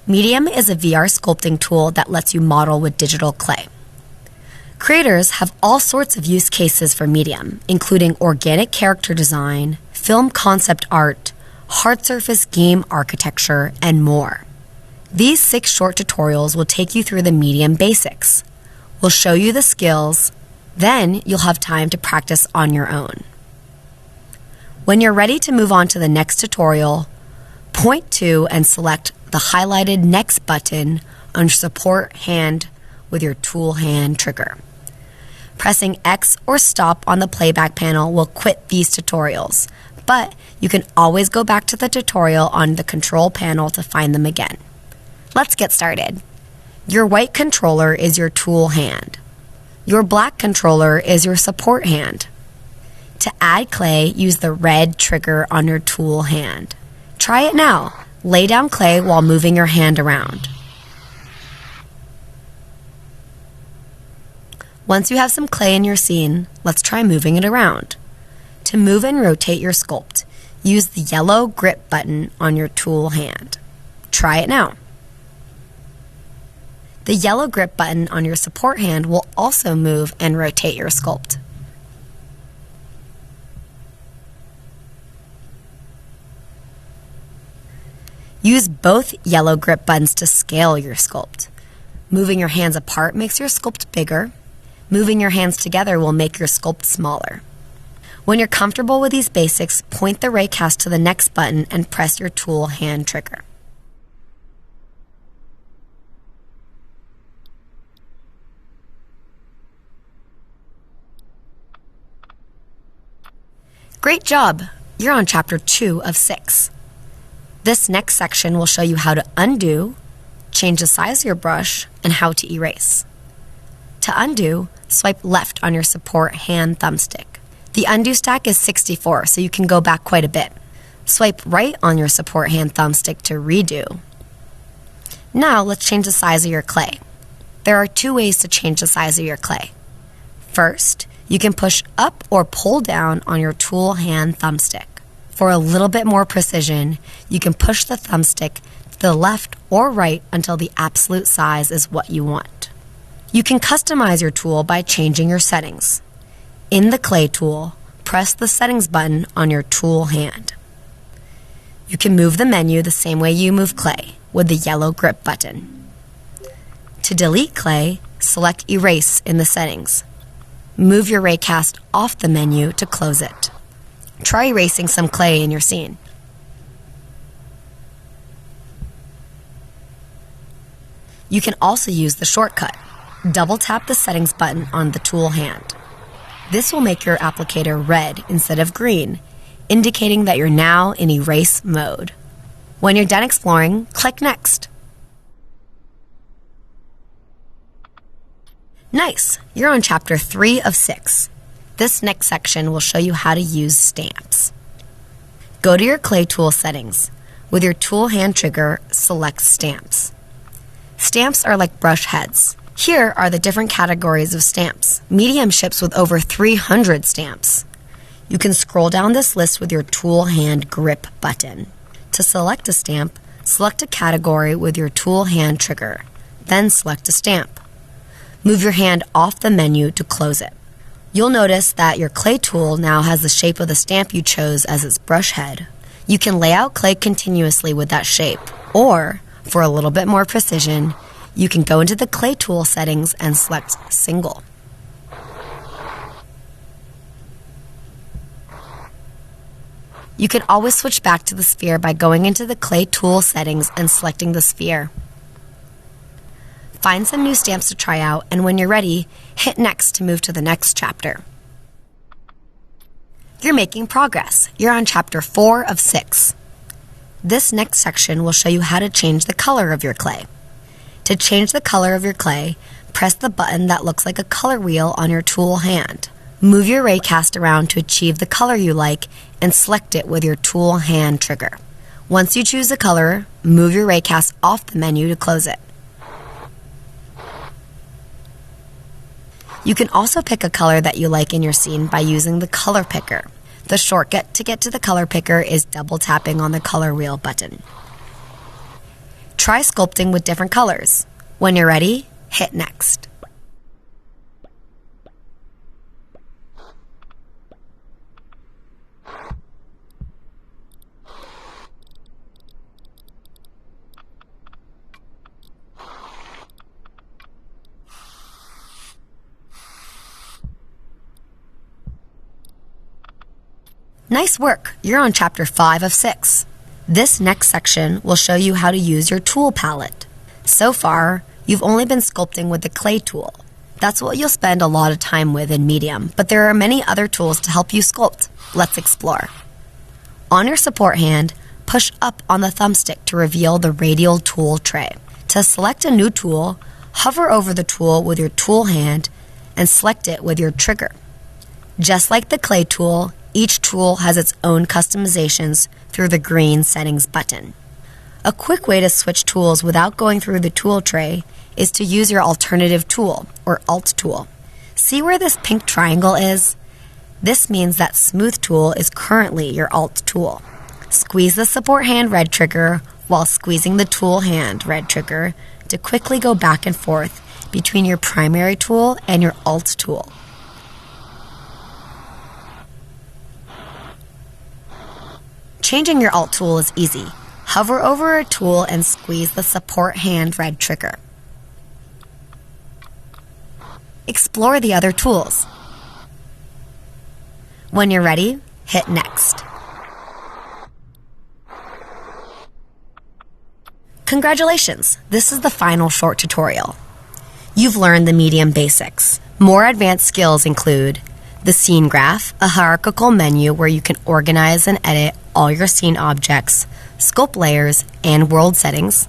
Medium is a VR sculpting tool that lets you model with digital clay. Creators have all sorts of use cases for Medium, including organic character design, film concept art, hard surface game architecture, and more. These 6 short tutorials will take you through the Medium basics. We'll show you the skills, then you'll have time to practice on your own. When you're ready to move on to the next tutorial, point to and select the highlighted Next button on your support hand with your tool hand trigger. Pressing X or stop on the playback panel will quit these tutorials, but you can always go back to the tutorial on the control panel to find them again. Let's get started. Your white controller is your tool hand. Your black controller is your support hand. To add clay, use the red trigger on your tool hand. Try it now. Lay down clay while moving your hand around. Once you have some clay in your scene, let's try moving it around. To move and rotate your sculpt, use the yellow grip button on your tool hand. Try it now. The yellow grip button on your support hand will also move and rotate your sculpt. Use both yellow grip buttons to scale your sculpt. Moving your hands apart makes your sculpt bigger. Moving your hands together will make your sculpt smaller. When you're comfortable with these basics, point the raycast to the Next button and press your tool hand trigger. Great job! You're on Chapter 2 of 6. This next section will show you how to undo, change the size of your brush, and how to erase. To undo, swipe left on your support hand thumbstick. The undo stack is 64, so you can go back quite a bit. Swipe right on your support hand thumbstick to redo. Now let's change the size of your clay. There are 2 ways to change the size of your clay. First, you can push up or pull down on your tool hand thumbstick. For a little bit more precision, you can push the thumbstick to the left or right until the absolute size is what you want. You can customize your tool by changing your settings. In the Clay tool, press the Settings button on your tool hand. You can move the menu the same way you move clay, with the yellow grip button. To delete clay, select Erase in the settings. Move your raycast off the menu to close it. Try erasing some clay in your scene. You can also use the shortcut. Double tap the Settings button on the tool hand. This will make your applicator red instead of green, indicating that you're now in erase mode. When you're done exploring, click Next. Nice! You're on Chapter 3 of 6. This next section will show you how to use stamps. Go to your Clay tool settings. With your tool hand trigger, select Stamps. Stamps are like brush heads. Here are the different categories of stamps. Medium ships with over 300 stamps. You can scroll down this list with your tool hand grip button. To select a stamp, select a category with your tool hand trigger, then select a stamp. Move your hand off the menu to close it. You'll notice that your clay tool now has the shape of the stamp you chose as its brush head. You can lay out clay continuously with that shape, or, for a little bit more precision, you can go into the Clay tool settings and select Single. You can always switch back to the sphere by going into the Clay tool settings and selecting the sphere. Find some new stamps to try out, and when you're ready, hit Next to move to the next chapter. You're making progress. You're on Chapter 4 of 6. This next section will show you how to change the color of your clay. To change the color of your clay, press the button that looks like a color wheel on your tool hand. Move your raycast around to achieve the color you like and select it with your tool hand trigger. Once you choose the color, move your raycast off the menu to close it. You can also pick a color that you like in your scene by using the color picker. The shortcut to get to the color picker is double tapping on the color wheel button. Try sculpting with different colors. When you're ready, hit Next. Nice work! You're on Chapter 5 of 6. This next section will show you how to use your tool palette. So far, you've only been sculpting with the clay tool. That's what you'll spend a lot of time with in Medium, but there are many other tools to help you sculpt. Let's explore. On your support hand, push up on the thumbstick to reveal the radial tool tray. To select a new tool, hover over the tool with your tool hand and select it with your trigger. Just like the clay tool, each tool has its own customizations through the green Settings button. A quick way to switch tools without going through the tool tray is to use your alternative tool, or Alt tool. See where this pink triangle is? This means that Smooth tool is currently your Alt tool. Squeeze the support hand red trigger while squeezing the tool hand red trigger to quickly go back and forth between your primary tool and your Alt tool. Changing your Alt tool is easy. Hover over a tool and squeeze the support hand red trigger. Explore the other tools. When you're ready, hit Next. Congratulations! This is the final short tutorial. You've learned the Medium basics. More advanced skills include the Scene Graph, a hierarchical menu where you can organize and edit all your scene objects, sculpt layers, and world settings.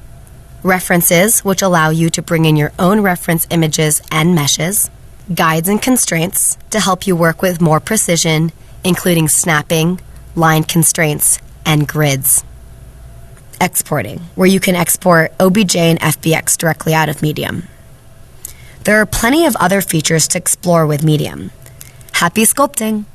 References, which allow you to bring in your own reference images and meshes. Guides and constraints to help you work with more precision, including snapping, line constraints, and grids. Exporting, where you can export OBJ and FBX directly out of Medium. There are plenty of other features to explore with Medium. Happy sculpting!